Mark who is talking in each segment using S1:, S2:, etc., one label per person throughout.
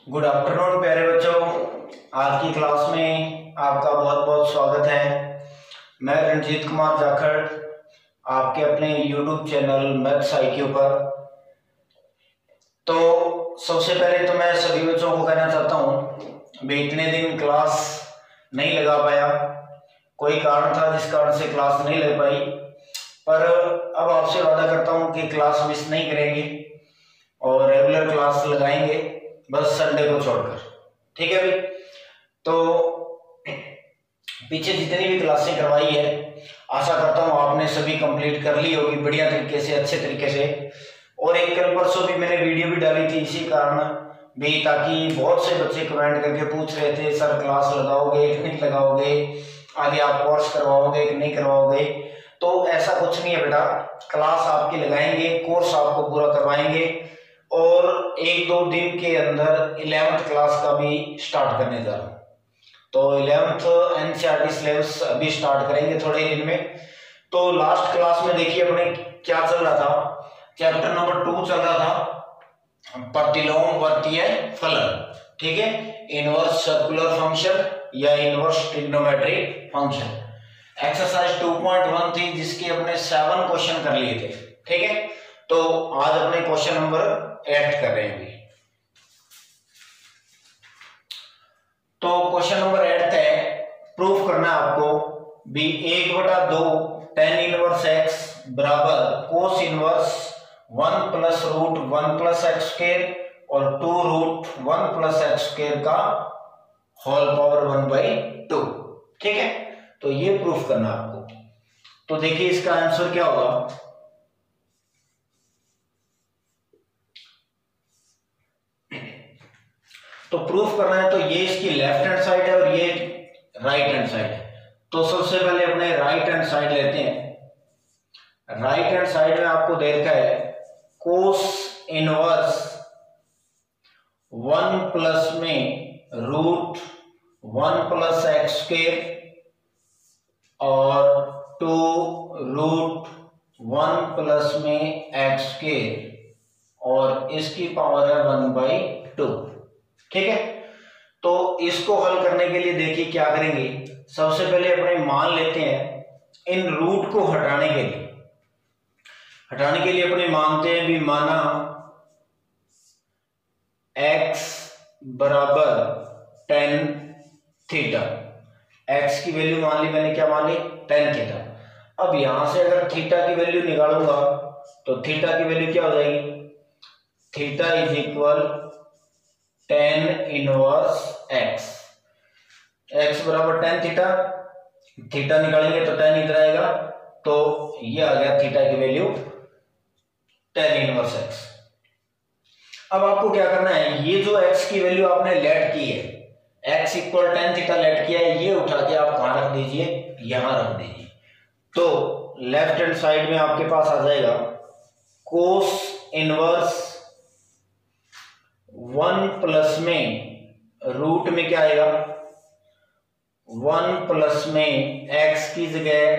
S1: Good afternoon प्यारे बच्चों। आज की क्लास में आपका बहुत बहुत स्वागत है। मैं रणजीत कुमार जाखड़ आपके अपने YouTube चैनल मैथ्स IQ पर। तो सबसे पहले तो मैं सभी बच्चों को कहना चाहता हूँ भी इतने दिन क्लास नहीं लगा पाया, कोई कारण था जिस कारण से क्लास नहीं लग पाई, पर अब आपसे वादा करता हूँ कि क्लास मिस नहीं करेंगे और रेगुलर क्लास लगाएंगे, बस संडे को छोड़कर। ठीक है भाई। तो पीछे जितनी भी क्लासें करवाई है आशा करता हूँ आपने सभी कंप्लीट कर ली होगी बढ़िया तरीके से, अच्छे तरीके से। और एक कल परसों भी मैंने वीडियो भी डाली थी इसी कारण भी, ताकि बहुत से बच्चे कमेंट करके पूछ रहे थे सर क्लास लगाओगे कि नहीं लगाओगे, आगे आप कोर्स करवाओगे कि नहीं करवाओगे। तो ऐसा कुछ नहीं है बेटा, क्लास आपकी लगाएंगे, कोर्स आपको पूरा करवाएंगे और एक दो दिन के अंदर 11th क्लास का भी स्टार्ट करने जा रहा हूँ। तो 11th NCERT सिलेबस अभी स्टार्ट करेंगे थोड़े दिन में। तो लास्ट क्लास में देखिए अपने क्या चल रहा था, चैप्टर नंबर 2 चल रहा था प्रतिलोम वर्तीय फलन। ठीक है, इनवर्स सर्कुलर फंक्शन या इनवर्स ट्रिग्नोमेट्रिक फंक्शन। एक्सरसाइज 2.1 थी जिसके अपने 7 क्वेश्चन कर लिए थे। ठीक है, तो आज अपने क्वेश्चन नंबर 8 कर रहे हैं। तो क्वेश्चन नंबर 8 है, प्रूफ करना है आपको भी 1/2 tan इनवर्स x बराबर cos inverse 1 plus root 1 plus x square और 2 रूट 1 प्लस एक्स स्क्वायर का होल पावर 1/2। ठीक है, तो ये प्रूफ करना आपको। तो देखिए इसका आंसर क्या होगा। तो प्रूफ करना है तो ये इसकी लेफ्ट हैंड साइड है और ये राइट हैंड साइड है। तो सबसे पहले अपने राइट हैंड साइड लेते हैं। राइट हैंड साइड में आपको दे रखा है कोस इनवर्स 1 प्लस में रूट 1 प्लस एक्स स्क्वायर और 2 रूट 1 प्लस में एक्स स्क्वायर और इसकी पावर है 1/2। ठीक है, तो इसको हल करने के लिए देखिए क्या करेंगे। सबसे पहले अपने मान लेते हैं इन रूट को हटाने के लिए अपने मानते हैं भी माना x बराबर tan थीटा। x की वैल्यू मान ली मैंने, क्या मान ली, tan थीटा। अब यहां से अगर थीटा की वैल्यू निकालूंगा तो थीटा की वैल्यू क्या हो जाएगी, theta is equal tan inverse x बराबर tan थीटा। थीटा निकालेंगे तो tan इधर आएगा, तो ये आ गया थीटा की वैल्यू tan इनवर्स x। अब आपको क्या करना है, ये जो x की वैल्यू आपने लेट की है, x equal tan theta late किया है, ये उठा के आप कहां रख दीजिए, यहां रख दीजिए। तो लेफ्ट हैंड साइड में आपके पास आ जाएगा कोस इनवर्स 1 प्लस में रूट में क्या आएगा 1 प्लस में x की जगह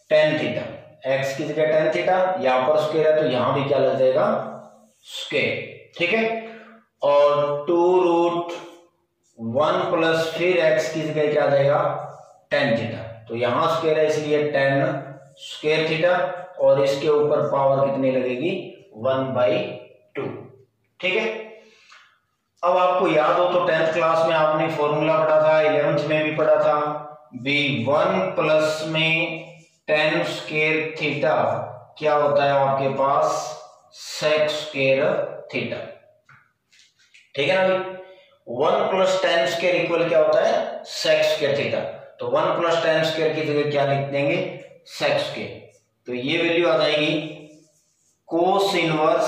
S1: tan थीटा, x की जगह tan थीटा, यहां पर स्क्वायर है तो यहां भी क्या लग जाएगा स्क्वायर। ठीक है, और 2 रूट 1 प्लस फिर x की जगह क्या आ जाएगा tan थीटा, तो यहां स्क्वायर है इसलिए tan स्क्वायर थीटा और इसके ऊपर पावर कितनी लगेगी 1/2। ठीक है, अब आपको याद हो तो 10th क्लास में आपने फॉर्मूला पढ़ा था, 11th में भी पढ़ा था भी 1 प्लस में tan स्क्वायर थीटा क्या होता है आपके पास sec स्क्वायर थीटा। ठीक है ना भाई, 1 प्लस tan स्क्वायर इक्वल क्या होता है sec स्क्वायर थीटा। तो 1 प्लस tan स्क्वायर की जगह क्या लिख देंगे sec स्क्वायर, तो ये वैल्यू आ जाएगी cos inverse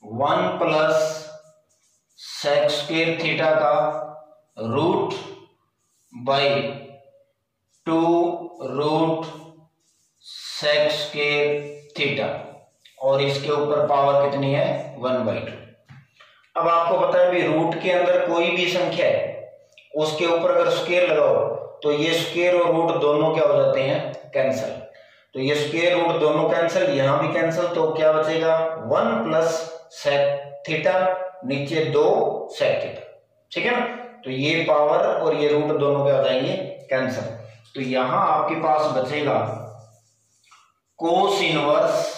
S1: 1 plus sec square theta का root by 2 root sec square theta और इसके ऊपर पावर कितनी है 1/2। अब आपको पता है भी रूट के अंदर कोई भी संख्या है उसके ऊपर अगर स्क्वायर लगाओ तो ये स्क्वायर और रूट दोनों क्या हो जाते हैं कैंसिल। तो ये स्क्वायर रूट दोनों कैंसिल, यहां भी कैंसिल, तो क्या बचेगा 1 प्लस sec थीटा नीचे 2 sec थीटा, ठीक है ना। तो ये पावर और ये रूट दोनों क्या हो जाएंगे, कैंसिल। तो यहां आपके पास बचेगा cos inverse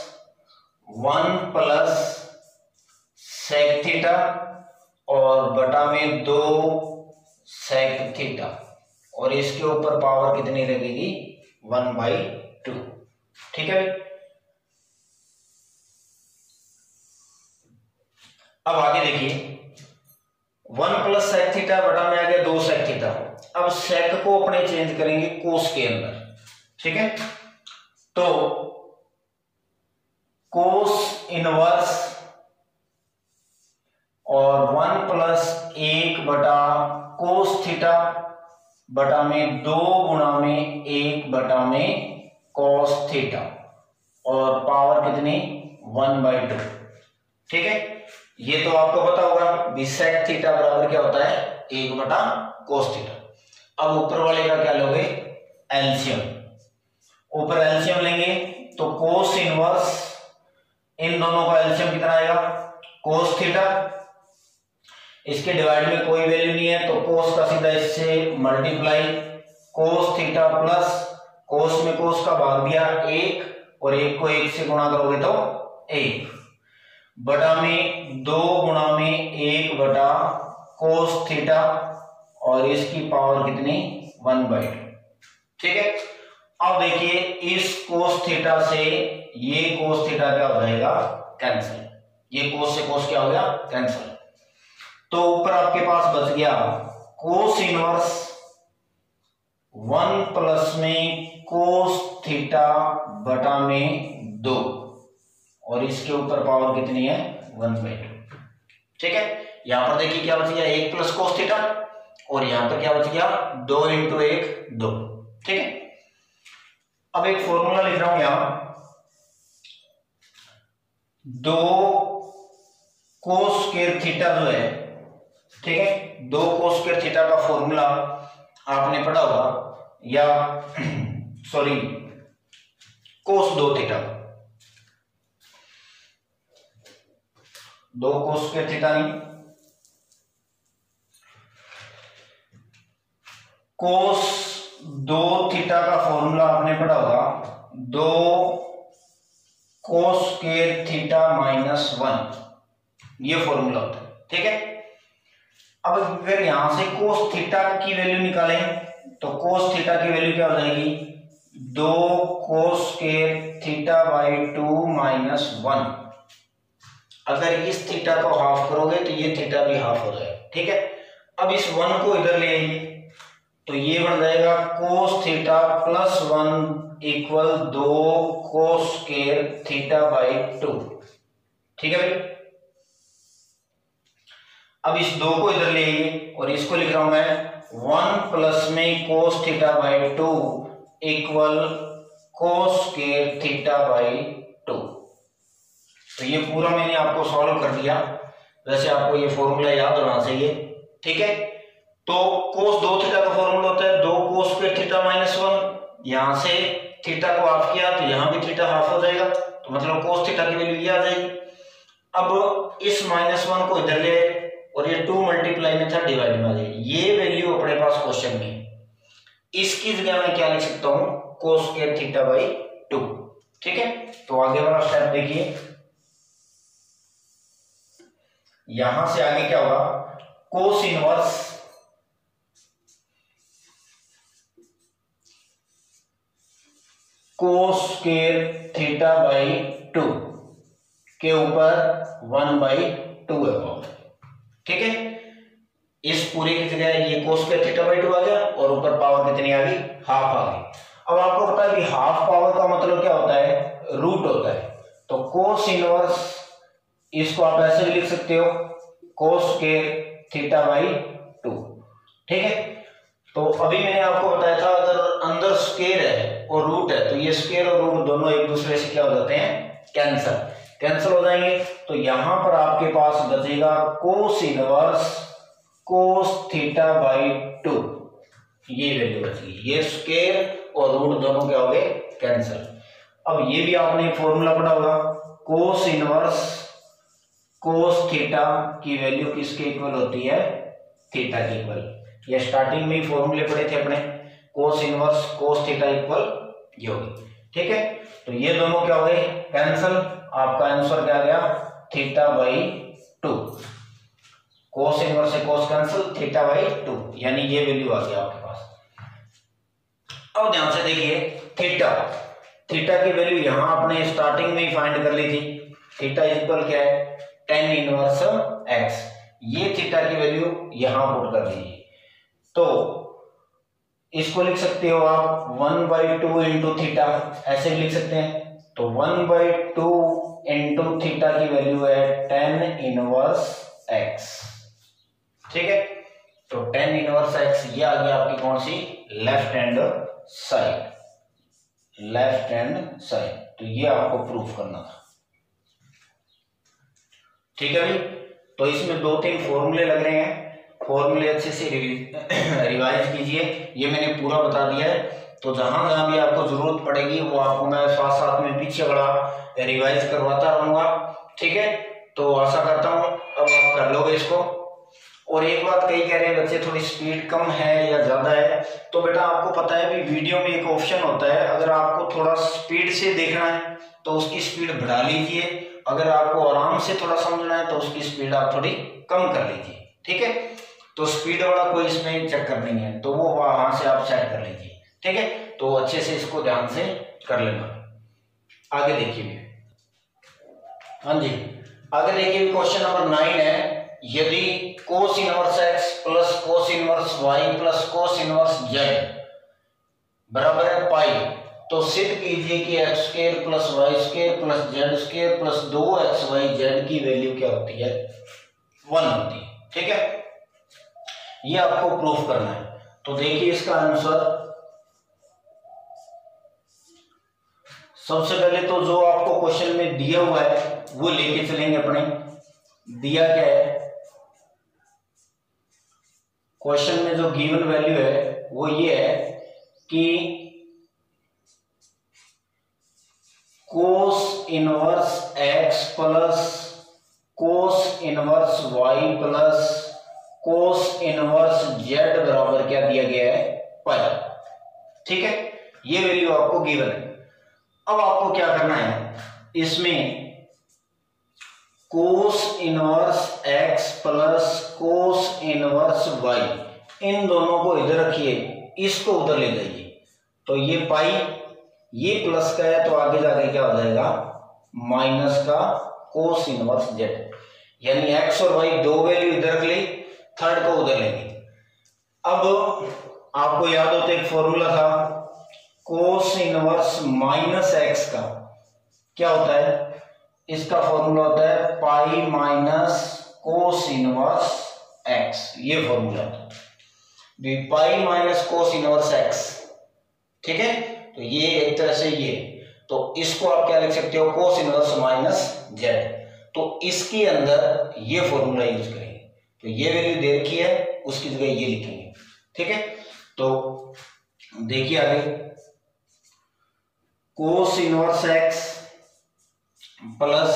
S1: 1 plus sec theta और बटा में 2 सेक थीटा, और इसके ऊपर पावर कितनी लगेगी, 1/2, ठीक है। अब आगे देखिए, 1 प्लस सेक थीटा बटा में आ गया 2 सेक थीटा। अब सेक को अपने चेंज करेंगे कोस के अंदर, ठीक है। तो कोस इनवर्स और 1 प्लस 1 बटा कोस थीटा बटा में 2 गुणा में 1 बटा में कॉस थीटा, और पावर कितनी, 1/2, ठीक है। ये तो आपको पता होगा भी सेक थीटा बराबर क्या होता है, 1 बटा कोस थीटा। अब ऊपर वाले का क्या लोगे, एलसीएम। ऊपर एलसीएम लेंगे तो कोस इनवर्स, इन दोनों का एलसीएम कितना आएगा, कोस थीटा, इसके डिवाइड में कोई वैल्यू नहीं है तो कोस का सीधा इससे multiply, cos theta plus cos में कोस का भाग दिया 1, और 1 को 1 से गुणा करोगे तो 1 बटा में 2 गुणा में 1 बटा कोस थीटा, और इसकी पावर कितनी, 1/2, ठीक है। अब देखिए इस कोस थीटा से ये कोस थीटा क्या हो जाएगा, कैंसिल, ये कोस से कोस क्या हो गया, कैंसिल। तो ऊपर आपके पास बच गया कोस इनवर्स 1 प्लस में कोस थीटा बटा में 2, और इसके ऊपर पावर कितनी है, 1/2, ठीक है। यहां पर देखिए क्या बच गया, 1 प्लस कोस थीटा, और यहां पर क्या बच गया, 2 × 1 2, ठीक है। अब एक फॉर्मूला लिख रहा हूं यहां, 2 कोस स्क्वायर थीटा जो है, ठीक है, 2 कोस स्क्वायर थीटा का फॉर्मूला आपने पढ़ा होगा, या सॉरी कोस 2 थीटा, 2 कोस स्क्वायर थीटा नहीं, कोस 2 थीटा का फॉर्मूला आपने पढ़ा होगा, 2 कोस स्क्वायर थीटा -1, ये फॉर्मूला होता है, ठीक है। अब अगर यहां से कोस थीटा की वैल्यू निकालें तो कोस थीटा की वैल्यू क्या हो जाएगी, 2 कोस स्क्वायर थीटा बाई 2 -1। अगर इस थीटा को हाफ करोगे तो ये थीटा भी हाफ हो जाएगा, ठीक है। अब इस 1 को इधर ले आइए तो ये बन जाएगा cos theta plus 1 equal 2 cos square theta by 2, ठीक है भाई। अब इस 2 को इधर ले आइए और इसको लिख रहा हूं मैं 1 प्लस में cos theta by 2 equal cos square theta by 2। तो ये पूरा मैंने आपको सॉल्व कर दिया, वैसे आपको ये फॉर्मूला याद होना चाहिए, ठीक है। तो कोस 2 थीटा का फॉर्मूला होता है 2 कोस स्क्वायर थीटा -1, यहां से थीटा को हाफ किया तो यहां भी थीटा हाफ हो जाएगा, तो मतलब कोस थीटा की वैल्यू ये आ जाएगी। अब इस -1 को इधर ले और ये 2 मल्टीप्लाई में था डिवाइड में आ जाएगी, ये वैल्यू अपने पास क्वेश्चन में, इसकी जगह मैं क्या लिख सकता हूं, कोस स्क्वायर थीटा बाई 2, ठीक है। तो आगे वाला स्टेप देखिए, यहां से आगे क्या होगा, cos inverse cos square theta by 2 के ऊपर 1/2 है पावर, ठीक है। इस पूरे की जगह ये कोस स्क्वायर थीटा बाई 2 आ गया और ऊपर पावर कितनी आ गई, हाफ आ गई। अब आपको पता है कि हाफ पावर का मतलब क्या होता है, रूट होता है। तो कोस इनवर्स इसको आप ऐसे भी लिख सकते हो, कोस स्क्वायर थीटा बाई 2, ठीक है। तो अभी मैंने आपको बताया था अगर अंदर स्क्वायर है और रूट है तो ये स्क्वायर और रूट दोनों एक दूसरे से क्या हो जाते हैं, कैंसिल हो जाएंगे। तो यहां पर आपके पास बचेगा cos inverse cos theta by 2, ये वैल्यू बचेगी, ये स्क्वायर और रूट दोनों क्या हो गए, कैंसिल। अब ये भी आपने फॉर्मूला पढ़ा होगा, कोस इनवर्स कोस थीटा की वैल्यू किसके इक्वल होती है, थीटा के इक्वल। ये स्टार्टिंग में ही फॉर्मूले पढ़े थे अपने, cos inverse cos theta equal ये होगी, ठीक है। तो ये दोनों क्या हो गए, कैंसल, आपका आंसर क्या गया, थीटा बाई 2। कोस इनवर्स से कोस कैंसिल, थीटा बाई 2, यानी ये वैल्यू आ गया आपके पास। अब ध्यान से देखिए, थीटा थीटा की वैल्यू यहां आपने स्टार्टिंग में ही फाइंड कर ली थी। थीटा इक्वल क्या है, tan इनवर्स x। ये थीटा की वैल्यू यहां पुट कर दीजिए, तो इसको लिख सकते हो आप 1/2 इंटू थीटा, ऐसे भी लिख सकते हैं। तो 1/2 इंटू थीटा की वैल्यू है tan इनवर्स x, ठीक है। तो tan इनवर्स x ये आ गया आपकी कौन सी, left hand side, left hand side. तो ये आपको प्रूफ करना था, ठीक है भाई। तो इसमें 2-3 फॉर्मूले लग रहे हैं, फॉर्मूले अच्छे से रिवाइज कीजिए, ये मैंने पूरा बता दिया है। तो जहां जहां भी आपको जरूरत पड़ेगी वो आपको मैं साथ साथ में पीछे बड़ा रिवाइज करवाता रहूंगा, ठीक है। तो आशा करता हूं अब आप कर लोगे इसको। और एक बात कई कह रहे हैं बच्चे थोड़ी स्पीड कम है या ज्यादा है, तो बेटा आपको पता है भी वीडियो में एक ऑप्शन होता है, अगर आपको थोड़ा स्पीड से देखना है तो उसकी स्पीड बढ़ा लीजिए, अगर आपको आराम से थोड़ा समझना है तो उसकी स्पीड आप थोड़ी कम कर लीजिए, ठीक है। तो स्पीड वाला कोई इसमें चक्कर नहीं है, तो वो वहां से आप सेट कर लीजिए, ठीक है। तो अच्छे से इसको ध्यान से कर लेना। आगे देखिए, हाँ जी, आगे देखिए क्वेश्चन नंबर 9 है, यदि cos inverse x plus cos inverse y plus cos inverse z बराबर है पाई, तो सिद्ध कीजिए कि x square plus y square plus z square plus 2xyz की वैल्यू क्या होती है, 1 होती है, ठीक है। ये आपको प्रूफ करना है। तो देखिए इसका आंसर, सबसे पहले तो जो आपको क्वेश्चन में दिया हुआ है वो लेके चलेंगे अपने। दिया क्या है, क्वेश्चन में जो गिवन वैल्यू है वो ये है कि कोस inverse x plus cos inverse y plus cos inverse z बराबर क्या दिया गया है, पाई, ठीक है। ये वैल्यू आपको गिवन है। अब आपको क्या करना है, इसमें कोस inverse x plus cos inverse y, इन दोनों को इधर रखिए, इसको उधर ले जाइए। तो ये पाई, ये प्लस का है तो आगे जाके क्या हो जाएगा, माइनस का कोस इनवर्स z, यानी x और y दो वैल्यू इधर रख ली, थर्ड को उधर लेंगे। अब आपको याद हो तो एक फॉर्मूला था, कोस इनवर्स माइनस एक्स का क्या होता है, इसका फॉर्मूला होता है pi minus cos inverse x, ये फॉर्मूला होता है pi minus cos inverse x, ठीक है। तो ये एक तरह से ये, तो इसको आप क्या लिख सकते हो, कोस इनवर्स माइनस जेड। तो इसके अंदर ये फॉर्मूला यूज करेंगे, तो ये वैल्यू दे रखी है, उसकी जगह ये लिखेंगे, ठीक है। तो देखिए आगे, cos inverse x plus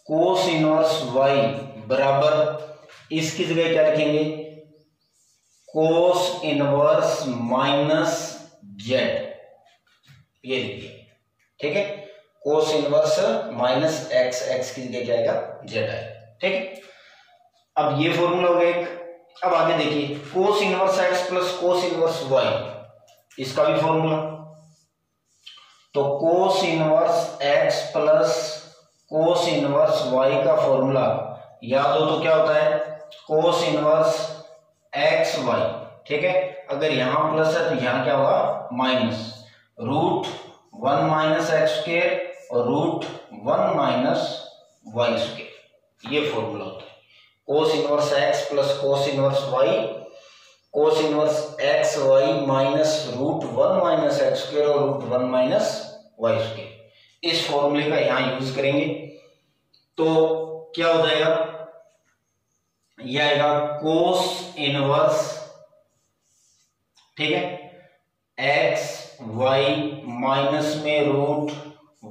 S1: cos inverse y बराबर, इसकी जगह क्या लिखेंगे, कोस इनवर्स माइनस जेड, ये लिखिए, ठीक है। Cos inverse minus x, x की जगह क्या आएगा, जेड आएगा, ठीक है। अब ये फॉर्मूला हो गया एक। अब आगे देखिए, cos inverse x plus cos inverse y, इसका भी फॉर्मूला, तो cos inverse x plus cos inverse y का फॉर्मूला याद हो तो क्या होता है, कोस इनवर्स एक्स वाई, ठीक है। अगर यहां प्लस है तो यहां क्या होगा, minus, root 1 minus x square और रूट 1 माइनस वाई स्क्वायर, ये फॉर्मूला होता है। Cos inverse x plus cos inverse y, cos inverse x y minus root 1 minus x square और रूट 1 माइनस वाई स्क्वायर, इस फॉर्मूले का यहां यूज करेंगे। तो क्या हो जाएगा, यह आएगा कोस इनवर्स, ठीक है, एक्स वाई माइनस में root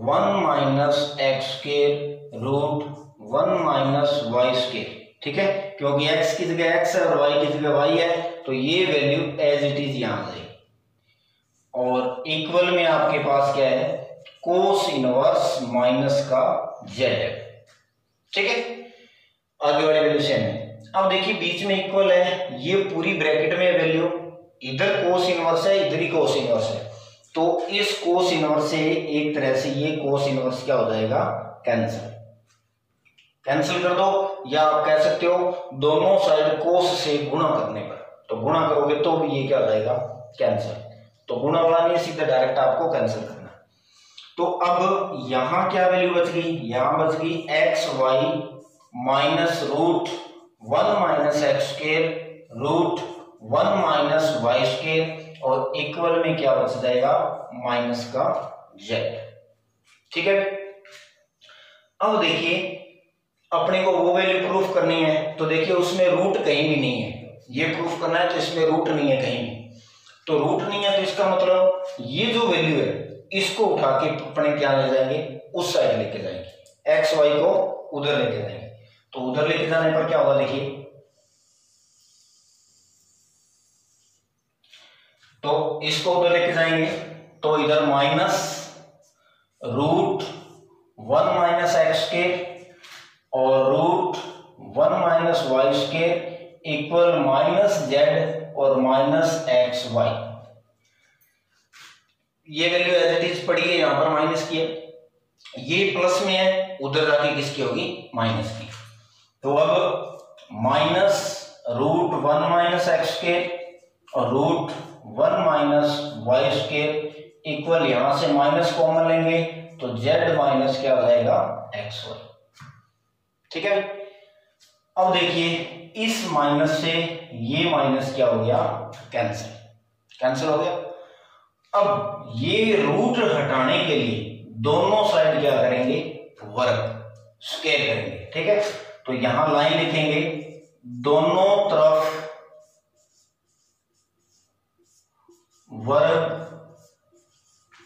S1: 1 minus x square root 1 minus y square, ठीक है, क्योंकि x की जगह x है और y की जगह y है, तो ये वैल्यू एज इट इज यहां आ जाएगी। और इक्वल में आपके पास क्या है, कोस इनवर्स माइनस का z है, ठीक है। आगे वाली वैल्यू सेम है। अब देखिए बीच में इक्वल है, ये पूरी ब्रैकेट में वैल्यू, इधर कोस इनवर्स है, इधर ही कोस इनवर्स है, तो इस कोस इनवर्स से एक तरह से ये कोस इनवर्स क्या हो जाएगा, कैंसिल, कैंसिल कर दो, या आप कह सकते हो दोनों साइड कोस से गुणा करने पर, तो गुणा करोगे तो भी ये क्या हो जाएगा, कैंसिल, तो गुणा वाला नहीं, सीधा डायरेक्ट आपको कैंसिल करना। तो अब यहां क्या वैल्यू बच गई, यहां बच गई x y minus root 1 minus x square root 1 minus y square, और इक्वल में क्या बच जाएगा, माइनस का z, ठीक है। अब देखिए अपने को वो वैल्यू प्रूफ करनी है, तो देखिए उसमें रूट कहीं भी नहीं है, ये प्रूफ करना है तो इसमें रूट नहीं है कहीं भी, तो रूट नहीं है तो इसका मतलब ये जो वैल्यू है इसको उठा के अपने क्या ले जाएंगे, उस साइड लेके जाएंगे, एक्स वाई को उधर लेके जाएंगे, तो उधर लेके जाने पर क्या होगा, देखिए तो इसको उधर लेके जाएंगे तो इधर minus root 1 minus x square और root 1 minus y square equal minus z और माइनस एक्स वाई। ये वैल्यू एज इट इज पड़ी है, यहां पर माइनस की है, ये प्लस में है, उधर जाके किसकी होगी, माइनस की। तो अब minus root 1 minus x square और root 1 minus y square equal, यहां से माइनस कॉमन लेंगे तो जेड माइनस क्या हो जाएगा, एक्स वाई, ठीक है। अब देखिए इस माइनस से ये माइनस क्या हो गया, कैंसिल, कैंसिल हो गया। अब ये रूट हटाने के लिए दोनों साइड क्या करेंगे, वर्ग स्क्वायर करेंगे, ठीक है। तो यहां लाइन लिखेंगे, दोनों तरफ वर्ग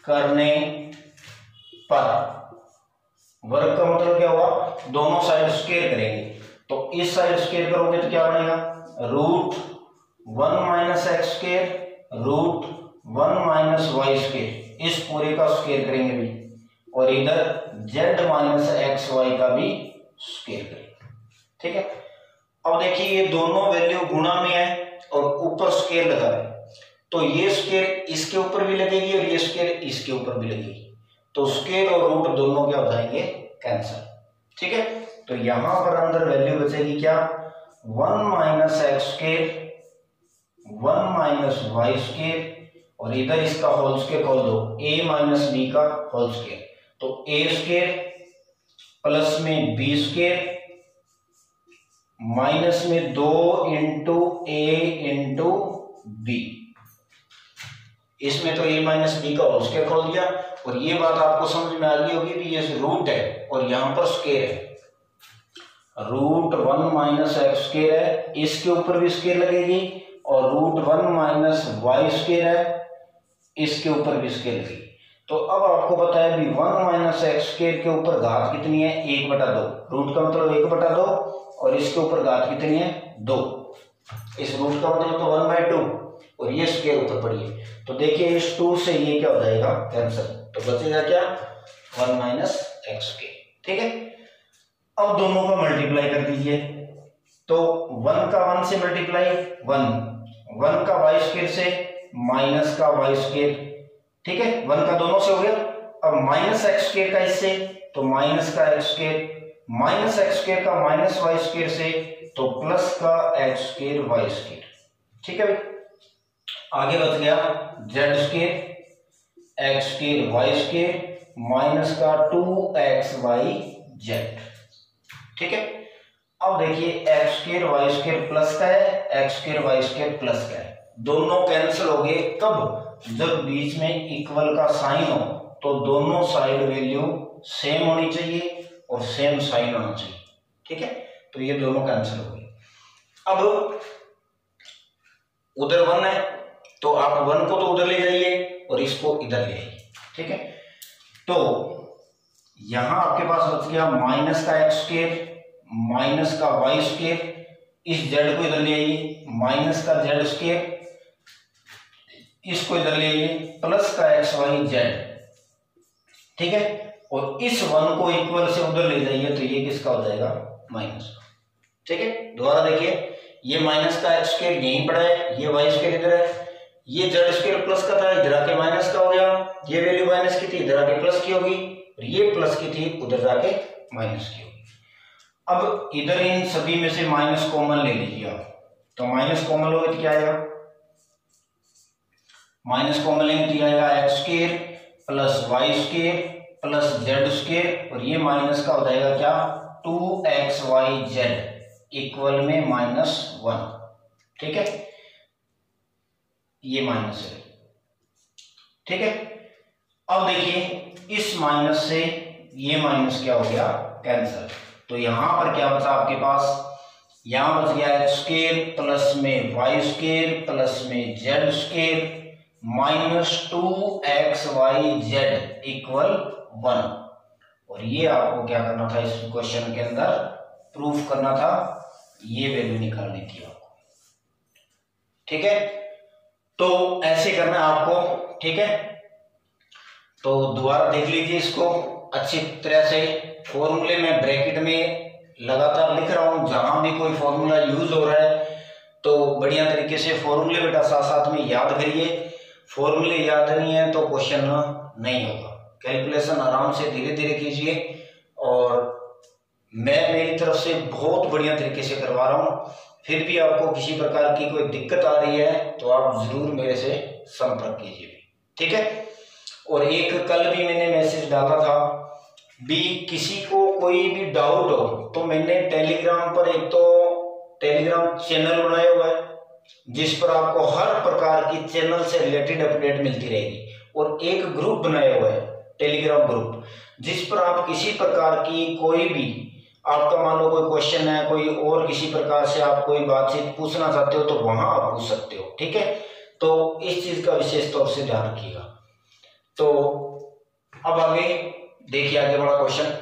S1: करने पर, वर्ग का मतलब क्या हुआ, दोनों साइड स्क्वायर करेंगे, तो इस साइड स्क्वायर करोगे तो क्या बनेगा, root 1 minus x square root 1 minus y square, इस पूरे का स्क्वायर करेंगे भी, और इधर जेड माइनस एक्स वाई का भी स्क्वायर करेंगे, ठीक है। अब देखिए ये दोनों वैल्यू गुणा में है और ऊपर स्क्वायर लगा है, तो ये स्क्वायर इसके ऊपर भी लगेगी और ये स्क्वायर इसके ऊपर भी लगेगी, तो स्क्वायर और रूट दोनों क्या हो जाएंगे, कैंसिल, ठीक है। तो यहां पर अंदर वैल्यू बचेगी क्या, 1 minus x square 1 minus y square, और इधर इसका होल स्क्वायर खोल दो, a माइनस बी का होल स्क्वायर, तो a स्क्वायर प्लस में b स्क्वायर माइनस में 2 इंटू a इंटू बी, इसमें तो a माइनस बी का होल स्क्वायर खोल दिया, और ये बात आपको समझ में आ गई होगी कि ये रूट है और यहां पर स्क्वायर है, रूट 1 माइनस एक्स स्क्वायर है, इसके ऊपर भी स्क्वायर लगेगी, और रूट 1 माइनस वाई स्क्वायर है, इसके ऊपर भी स्क्वायर लगेगी। तो अब आपको पता है भी 1 माइनस एक्स स्क्वायर के ऊपर घात कितनी है, 1/2, रूट का मतलब 1/2, और इसके ऊपर घात कितनी है, 2, इस रूट का मतलब तो 1/2, और ये स्क्वायर ऊपर पड़ी है, तो देखिए इस 2 से ये क्या हो जाएगा, कैंसिल, तो बचेगा क्या, 1 माइनस एक्स स्क्वायर, ठीक है। अब दोनों का मल्टीप्लाई कर दीजिए, तो 1 का 1 से मल्टीप्लाई 1 का वाई स्क्वायर से माइनस का वाई स्क्वायर, ठीक है, 1 का दोनों से हो गया। अब माइनस एक्स स्क्वायर का इससे, तो माइनस का x square, minus x square का माइनस वाई स्क्वायर से, तो प्लस का एक्स स्क्वायर वाई स्क्वायर, ठीक है भाई। आगे बच गया z square x square y square minus का 2xy जेड, ठीक है। अब देखिए x square y square plus का है, x square y square plus का है, दोनों कैंसिल हो गए, कब, जब बीच में इक्वल का साइन हो, तो दोनों साइड वैल्यू सेम होनी चाहिए और सेम साइन होना चाहिए, ठीक है। तो ये दोनों कैंसिल हो गए। अब उधर 1 है, तो आप 1 को तो उधर ले जाइए और इसको इधर ले आइए, ठीक है। तो यहां आपके पास बच गया माइनस का एक्स स्क्वायर माइनस का वाई स्क्वायर, इस जेड को इधर ले आइए, माइनस का जेड स्क्वायर, इसको इधर ले आइए, प्लस का एक्स वाई जेड, ठीक है। और इस वन को इक्वल से उधर ले जाइए तो ये किसका हो जाएगा, माइनस का, ठीक है। दोबारा देखिए, ये माइनस का एक्स स्क्वायर यहीं पड़ा है, ये वाई स्क्वायर इधर है, ये जेड स्क्वायर प्लस का था, इधर आके माइनस का हो गया, ये वैल्यू माइनस की थी, इधर आके प्लस की होगी, और ये प्लस की थी, उधर जाके माइनस की होगी। अब इधर इन सभी में से माइनस कॉमन ले लीजिए आप, तो माइनस कॉमन लोगे तो क्या आएगा, माइनस कॉमन लेंगे तो आएगा x square plus y square plus z square, और ये माइनस का हो जाएगा क्या, 2xyz इक्वल में -1, ठीक है, ये माइनस है, ठीक है। अब देखिए इस माइनस से ये माइनस क्या हो गया, कैंसिल, तो यहां पर क्या बचा आपके पास, यहां बच गया एक्स स्क्वायर प्लस में वाई स्क्वायर प्लस में जेड स्क्वायर -2xyz इक्वल 1, और ये आपको क्या करना था, इस क्वेश्चन के अंदर प्रूफ करना था, ये वैल्यू निकालनी थी आपको, ठीक है। तो ऐसे करना है आपको, ठीक है। तो दोबारा देख लीजिए इसको अच्छी तरह से, फॉर्मूले में ब्रैकेट में लगातार लिख रहा हूं, जहां भी कोई फॉर्मूला यूज हो रहा है तो बढ़िया तरीके से फॉर्मूले बेटा साथ साथ में याद करिए, फॉर्मूले याद नहीं है तो क्वेश्चन नहीं होगा, कैलकुलेशन आराम से धीरे धीरे कीजिए, और मैं मेरी तरफ से बहुत बढ़िया तरीके से करवा रहा हूं। फिर भी आपको किसी प्रकार की कोई दिक्कत आ रही है तो आप जरूर मेरे से संपर्क कीजिए, ठीक है। और एक कल भी मैंने मैसेज डाला था भी, किसी को कोई भी डाउट हो तो मैंने टेलीग्राम पर एक तो टेलीग्राम चैनल बनाया हुआ है जिस पर आपको हर प्रकार की चैनल से रिलेटेड अपडेट मिलती रहेगी, और एक ग्रुप बनाया हुआ है टेलीग्राम ग्रुप, जिस पर आप किसी प्रकार की कोई भी, आपका मान लो कोई क्वेश्चन है, कोई और किसी प्रकार से आप कोई बातचीत पूछना चाहते हो तो वहां आप पूछ सकते हो, ठीक है। तो इस चीज का विशेष तौर से ध्यान रखिएगा। तो अब आगे देखिए, आगे बड़ा क्वेश्चन,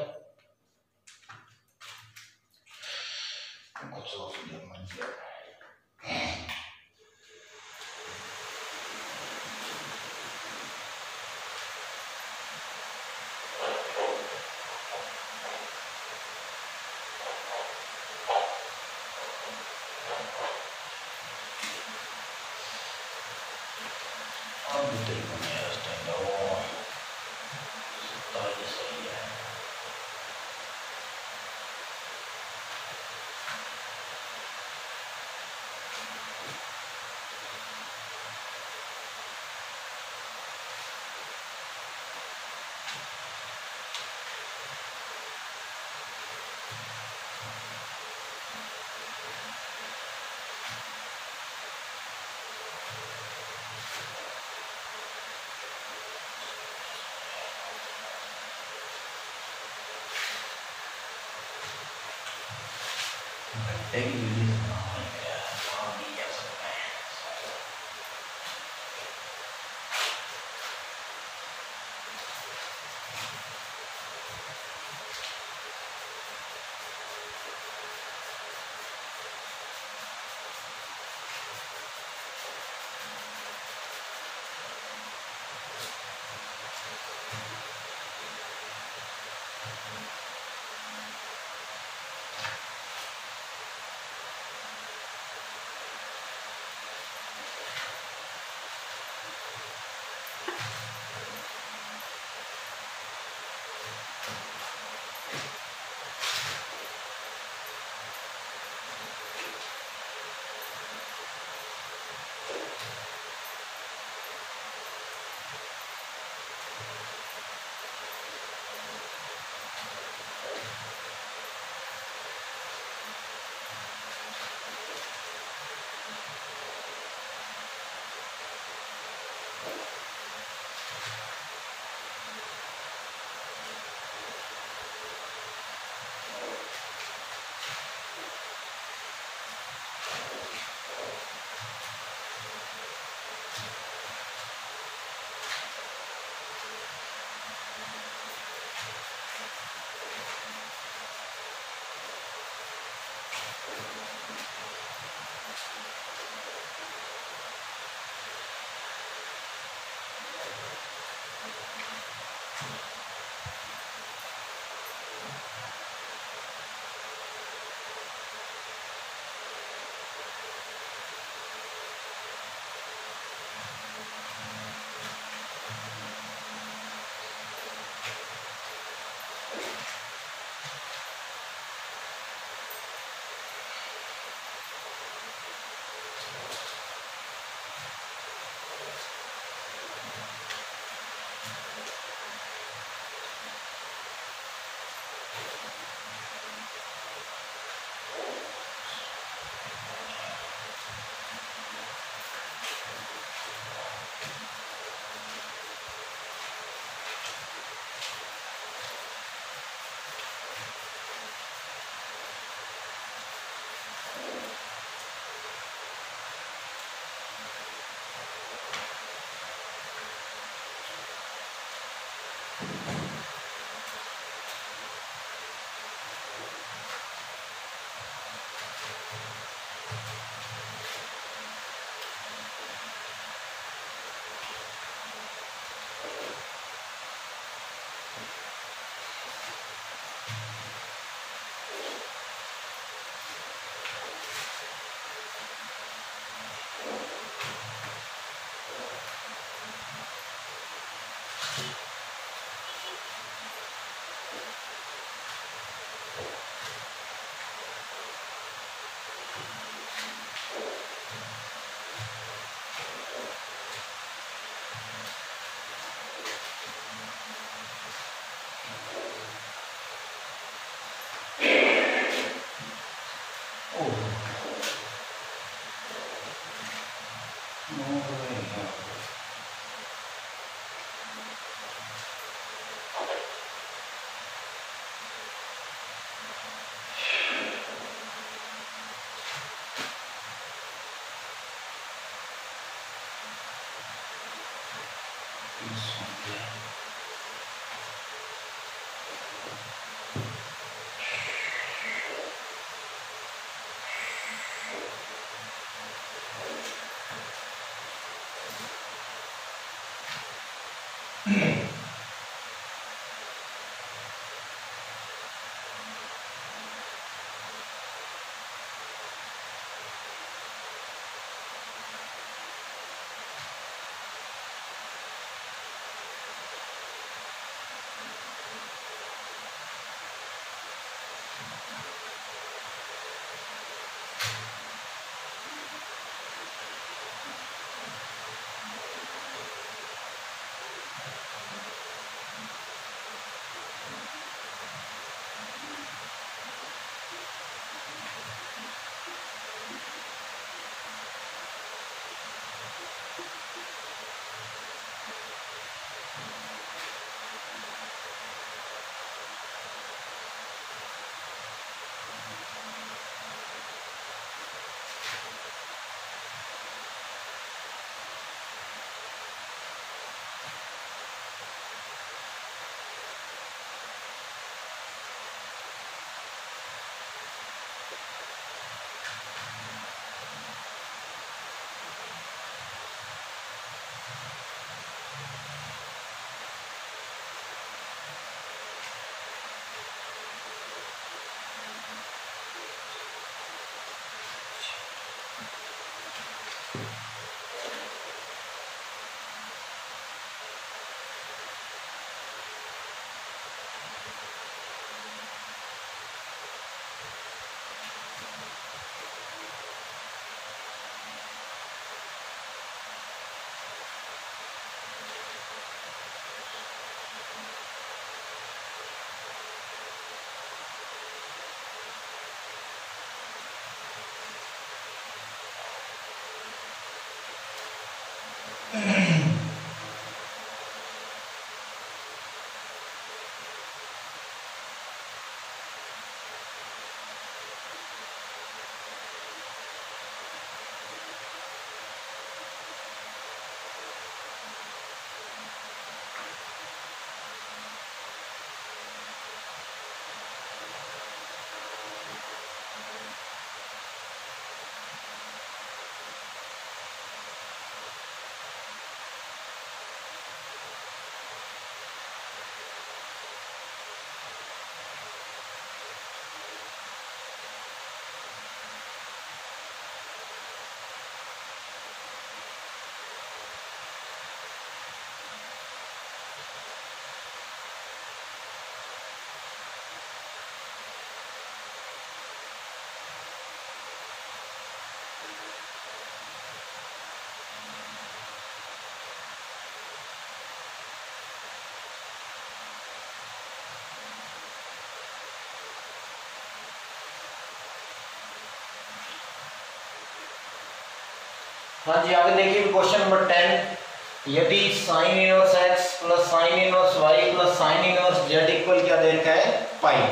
S1: हाँ जी, आगे देखिए क्वेश्चन नंबर 10। यदि sine inverse x plus sine inverse y plus sine inverse z equal क्या दे रखा है, पाई,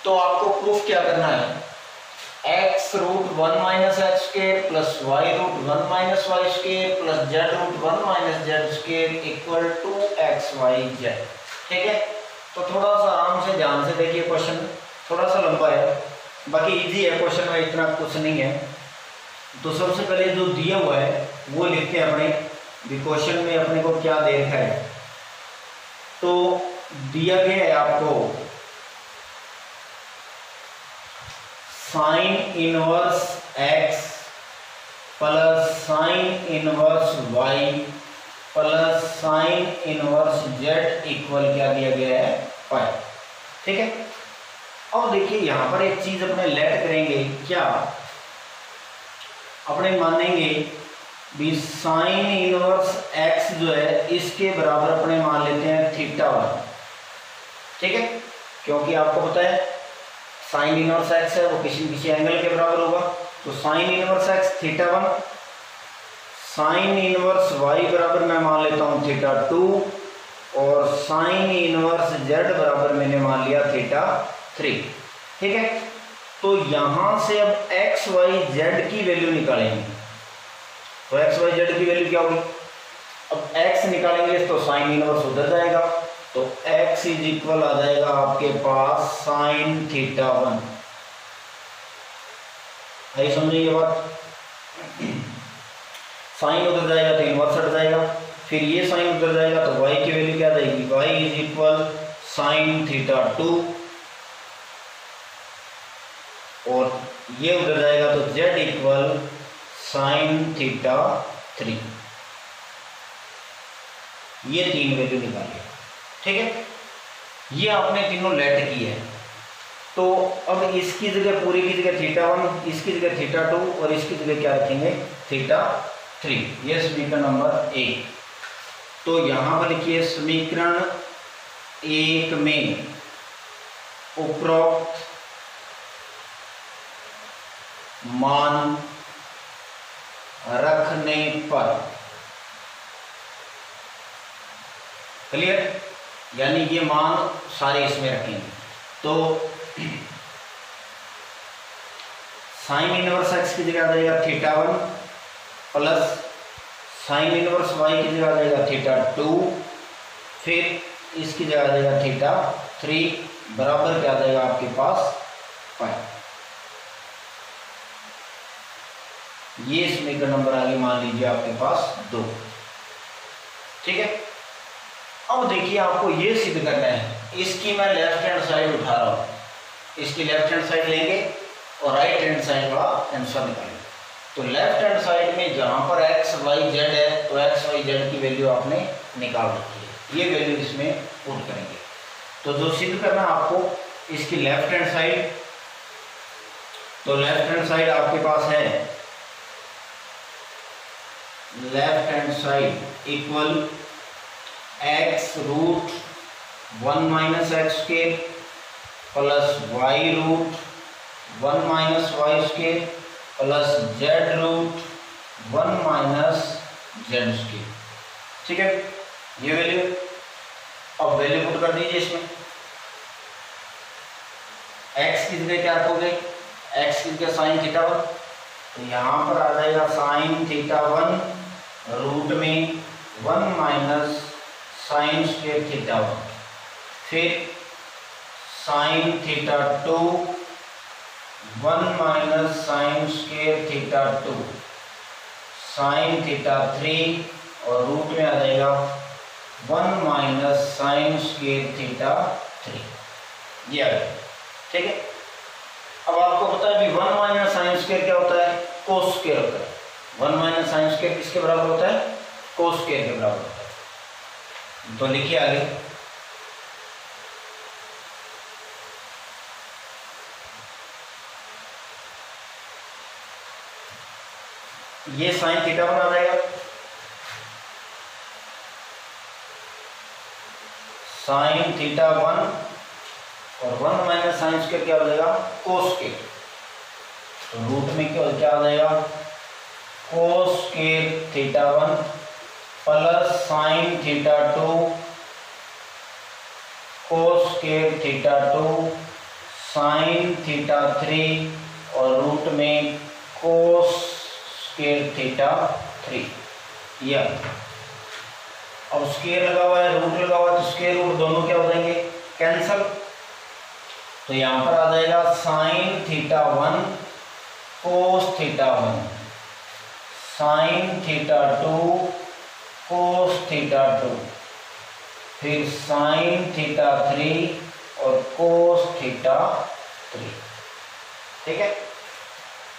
S1: तो आपको प्रूफ क्या करना है, x root 1 minus x square plus y root 1 minus y square plus z root 1 minus z square equal to x y z. ठीक है, तो थोड़ा सा आराम से ध्यान से देखिए, क्वेश्चन थोड़ा सा लंबा है, बाकी इजी है, क्वेश्चन में इतना कुछ नहीं है। तो सबसे पहले जो दिया हुआ है वो लिखते हैं अपने, क्वेश्चन में अपने को क्या दे रखा है। तो दिया गया है आपको sine inverse x plus sine inverse y plus sine inverse z equal क्या दिया गया है, पाई। ठीक है। अब देखिए यहाँ पर एक चीज अपने लेट करेंगे, क्या अपने मानेंगे भी साइन इनवर्स एक्स जो है इसके बराबर अपने मान लेते हैं θ1, ठीक है, क्योंकि आपको पता है साइन इनवर्स एक्स है वो किसी किसी एंगल के बराबर होगा। तो sine inverse x θ1, sine inverse y बराबर मैं मान लेता हूँ θ2, और साइन इनवर्स जेड बराबर मैंने मान लिया θ3, ठीक है। तो यहां से अब एक्स वाई जेड की वैल्यू निकालेंगे। तो एक्स वाई जेड की वैल्यू क्या होगी, अब एक्स निकालेंगे तो साइन इनवर्स उधर जाएगा, तो x इज इक्वल आ जाएगा आपके पास साइन θ1। आई समझे ये बात, साइन उधर जाएगा तो इनवर्स हट जाएगा, फिर ये साइन उधर जाएगा तो y की वैल्यू क्या जाएगी, y इज इक्वल साइन θ2, और ये उधर जाएगा तो z इक्वल साइन θ3। ये तीन वैल्यू निकालिए, ठीक है। ये आपने तीनों लेट की है। तो अब इसकी जगह पूरी की जगह θ1, इसकी जगह θ2 और इसकी जगह क्या रखेंगे θ3। ये समीकरण नंबर 1। तो यहां पर लिखिए समीकरण 1 में उपरोक्त मान रखने पर, क्लियर, यानी ये मान सारे इसमें रखेंगे। तो साइन इनवर्स एक्स की जगह आ जाएगा θ1 प्लस साइन इनवर्स वाई की जगह आ जाएगा θ2, फिर इसकी जगह आ जाएगा θ3 बराबर क्या आ जाएगा आपके पास पाई। ये समीकरण नंबर आगे मान लीजिए आपके पास 2, ठीक है। अब देखिए आपको ये सिद्ध करना है, इसकी मैं लेफ्ट हैंड साइड उठा रहा हूँ, इसकी लेफ्ट हैंड साइड लेंगे और राइट हैंड साइड का आंसर निकालेंगे। तो लेफ्ट हैंड साइड में जहाँ पर एक्स वाई जेड है तो एक्स वाई जेड की वैल्यू आपने निकाल रखी है, ये वैल्यू इसमें पुट करेंगे। तो जो सिद्ध करना आपको, इसकी लेफ्ट हैंड साइड, तो लेफ्ट हैंड साइड आपके पास है left hand side equal x root 1 minus x square plus y root 1 minus y square plus z root 1 minus z square, ठीक है। ये वैल्यू, अब वैल्यू पुट कर दीजिए इसमें। एक्स की जगह क्या रखोगे, एक्स की जगह साइन θ1, तो यहाँ पर आ जाएगा साइन θ1 रूट में 1 माइनस साइन स्क्वायर θ1, फिर sine θ2 1 minus sine square θ2, sine θ3 और रूट में आ जाएगा 1 माइनस साइन स्क्वायर θ3, ये आ गया, ठीक है। अब आपको पता है भी 1 माइनस साइन स्क्वायर क्या होता है, कोस स्क्वायर होता है। 1 माइनस साइन स्क्वायर किसके बराबर होता है, कोस स्क्वायर के बराबर होता है। तो लिखिए आगे, ये साइन θ1 आ जाएगा, साइन θ1 और 1 माइनस साइन स्क्वायर क्या हो जाएगा, कोस स्क्वायर। तो रूट में क्या आ जाएगा, cos square θ1 plus sine θ2 cos square θ2 sine θ3 और रूट में कोस स्क्वायर θ3। या अब स्क्वायर लगा हुआ है, रूट लगा हुआ है, तो स्क्वायर रूट दोनों क्या हो जाएंगे, कैंसल। तो यहां पर आ जाएगा साइन θ1 कोस θ1 साइन θ2 कोस θ2 फिर साइन θ3 और कोस θ3, ठीक है।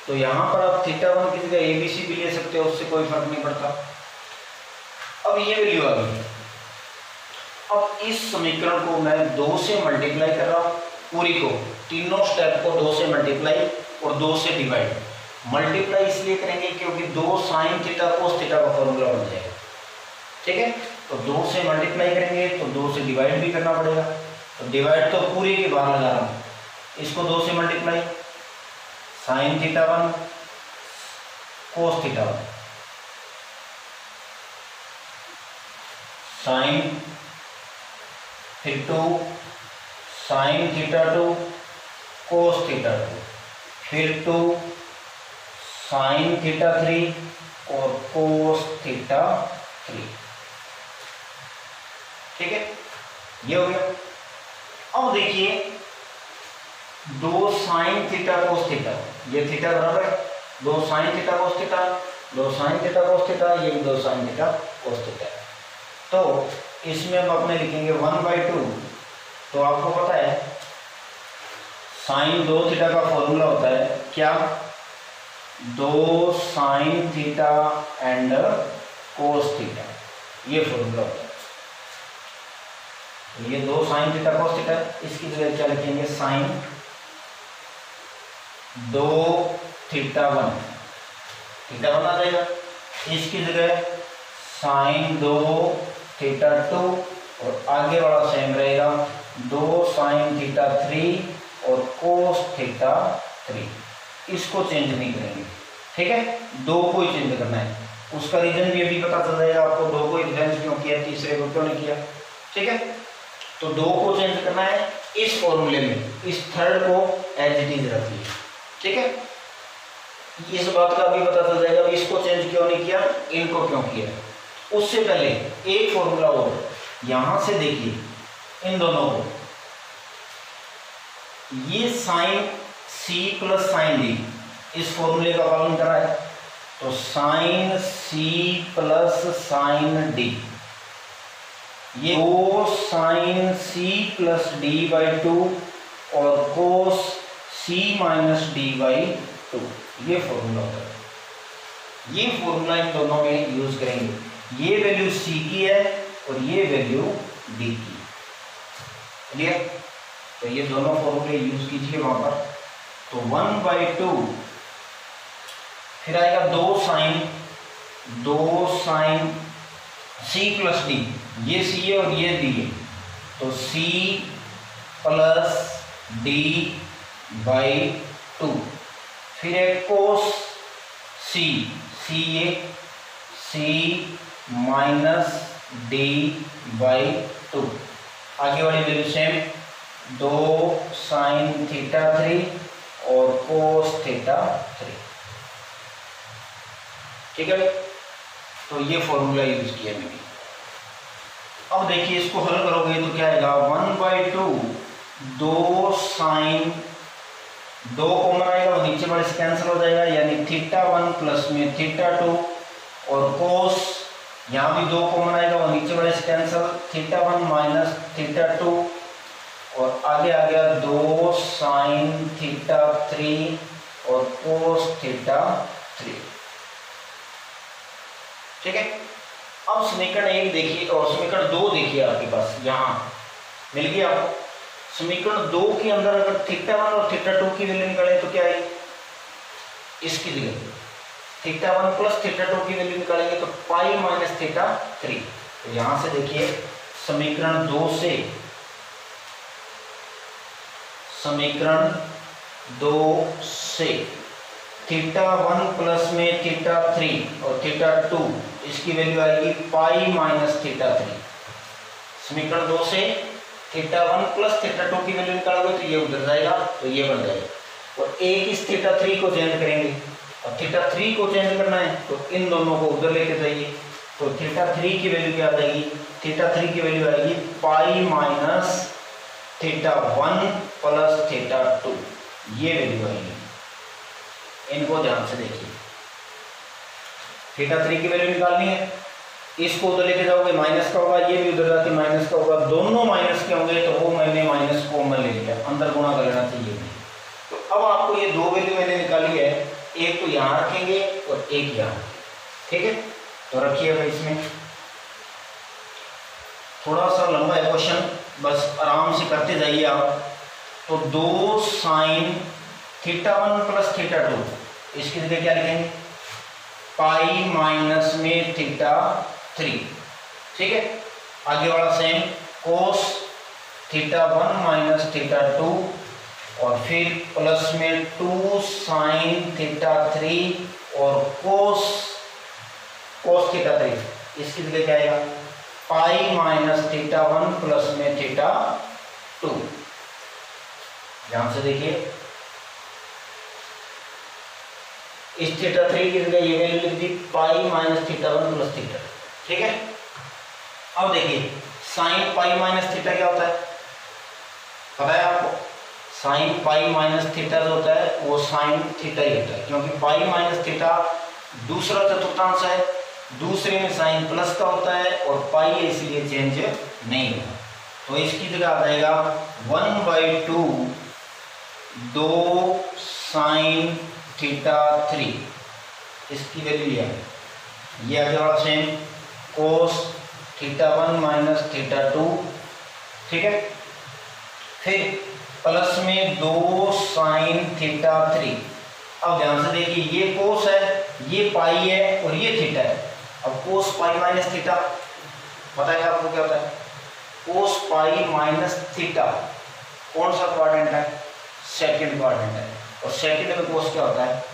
S1: तो यहां पर आप θ1 की जगह ABC भी ले सकते हो, उससे कोई फर्क नहीं पड़ता। अब ये वैल्यू आ गई। अब इस समीकरण को मैं 2 से मल्टीप्लाई कर रहा हूं, पूरी को, तीनों स्टेप को 2 से मल्टीप्लाई और 2 से डिवाइड। मल्टीप्लाई इसलिए करेंगे क्योंकि 2 साइन थीटा कोस थीटा का फॉर्मूला बन जाएगा, ठीक है। तो 2 से मल्टीप्लाई करेंगे तो 2 से डिवाइड भी करना पड़ेगा। तो डिवाइड तो पूरी के बाहर लगा रहा हूँ, इसको 2 से multiply, sine theta 1 cos theta 1, sine, फिर 2 साइन थीटा 2 कोस थीटा 2, फिर 2 साइन थीटा 3 और कोस थीटा 3, ठीक है, ये हो गया। अब देखिए 2 साइन थीटा कोस थीटा, ये थीटा बराबर है 2 sine theta cos theta, 2 sine theta cos theta, ये भी 2 साइन थीटा कोस थीटा। तो इसमें हम अपने लिखेंगे 1/2। तो आपको पता है साइन 2 थीटा का फॉर्मूला होता है क्या, 2 sine theta and cos theta, ये फॉर्मूला होता है। ये 2 साइन थीटा कोस थीटा, इसकी जगह क्या लिखेंगे, साइन 2 थीटा 1, थीटा 1 आ जाएगा। इसकी जगह साइन 2 थीटा 2 और आगे वाला सेम रहेगा 2 साइन थीटा 3 और कोस थीटा 3। इसको चेंज नहीं करेंगे, ठीक है, 2 को ही चेंज करना है। उसका रीजन भी अभी पता चल जाएगा आपको, 2 को ही चेंज क्यों किया, तीसरे को क्यों नहीं किया, ठीक है। तो 2 को चेंज करना है इस फॉर्मूले में, इस थर्ड को एज इट इज रखिए, ठीक है। इस बात का भी पता चल जाएगा इसको चेंज क्यों नहीं किया, इनको क्यों किया। उससे पहले एक फॉर्मूला और, यहां से देखिए इन दोनों को, ये sine c plus sine d, इस फॉर्मूले का पालन करा है। तो sine c plus sine d, ये 2 साइन सी प्लस डी/2 और कोस सी माइनस डी/2, ये फॉर्मूला होता है। ये फॉर्मूला इन दोनों में यूज करेंगे। ये वैल्यू सी की है और ये वैल्यू डी की, क्लियर। तो ये दोनों फॉर्मूले यूज कीजिए वहां पर। तो 1/2, फिर आएगा 2 साइन सी प्लस डी, ये सी है और ये डी है, तो सी प्लस डी/2। फिर है कोस सी, ये सी माइनस डी/2। आगे वाली वैल्यू सेम, 2 साइन थीटा 3 और कोस थीटा 3, ठीक है। तो ये फॉर्मूला यूज किया मैंने। अब देखिए इसको हल करोगे तो क्या आएगा, 1/2, 2 साइन, 2 कॉमन आएगा, वो नीचे वाले से कैंसिल हो जाएगा, यानी थीटा 1 प्लस में थीटा 2 और कोस, यहाँ भी 2 कॉमन आएगा, वो नीचे वाले से कैंसिल, थीटा 1 माइनस थीटा 2 और आगे आ गया 2 साइन थीटा 3 और कोस थीटा 3, ठीक है। अब समीकरण 1 देखिए और समीकरण 2 देखिए, आपके पास यहाँ मिल गया आपको। समीकरण 2 के अंदर अगर थीटा 1 और थीटा 2 की वैल्यू निकालें तो क्या है, इसकी जगह थीटा 1 प्लस थीटा 2 की वैल्यू निकालेंगे तो पाई माइनस थीटा 3। तो यहां से देखिए समीकरण 2 से थीटा 1 प्लस में थीटा 3 और थीटा 2, इसकी वैल्यू आएगी पाई माइनस थीटा 3। समीकरण 2 से थीटा 1 प्लस थीटा 2 की वैल्यू निकालोगे तो ये उधर जाएगा, तो ये बन जाएगा। और एक इस थीटा 3 को चेंज करेंगे, अब थीटा 3 को चेंज करना है तो इन दोनों को उधर लेके जाइए। तो थीटा 3 की वैल्यू क्या आ जाएगी, थीटा 3 की वैल्यू आएगी पाई माइनस थीटा 1 प्लस थीटा 2, ये वैल्यू आएगी। इनको ध्यान से देखिए, थीटा 3 की वैल्यू निकालनी है, इसको उधर लेके जाओगे माइनस का होगा, ये भी उधर जाके माइनस का होगा, दोनों माइनस के होंगे तो वो मैंने माइनस कॉमन ले लिया, अंदर गुणा कर लेना चाहिए। तो अब आपको ये 2 वैल्यू मैंने निकाली है, एक तो यहाँ रखेंगे और एक यहाँ, ठीक है। तो रखिएगा, इसमें थोड़ा सा लंबा है क्वेश्चन, बस आराम से करते जाइए आप। तो 2 साइन थीटा 1 प्लस थीटा 2, इसकी जगह क्या लिखेंगे, पाई माइनस में थीटा 3। ठीक है, आगे वाला सेम, कोस थीटा 1 माइनस थीटा 2 और फिर प्लस में 2 साइन थीटा 3 और कोस थीटा 3, इसकी जगह क्या आएगा, पाई माइनस थीटा 1 प्लस में थीटा 2। ध्यान से देखिए, इस थीटा 3 की जगह ये वैल्यू लिख दी, pi minus theta 1 plus theta. ठीक है, अब देखिए साइन पाई माइनस थीटा क्या होता है, पता है आपको, साइन पाई माइनस थीटा जो होता है वो साइन थीटा ही होता है, क्योंकि पाई माइनस थीटा दूसरा चतुर्थांश है, दूसरे में साइन प्लस का होता है और पाई है, इसलिए चेंज नहीं होगा। तो इसकी जगह आ जाएगा 1/2 2 साइन थीटा 3, इसकी वैल्यू ये आगे वाला सेम, कोस थीटा 1 माइनस थीटा 2। ठीक है, फिर प्लस में 2 साइन थीटा 3। अब ध्यान से देखिए, ये कोस है, ये पाई है और ये थीटा है। अब कोस पाई माइनस थीटा पता है आपको क्या होता है, कोस पाई माइनस थीटा कौन सा क्वाड्रेंट है, सेकंड क्वाड्रेंट है, और सेकंड में कोस क्या होता है,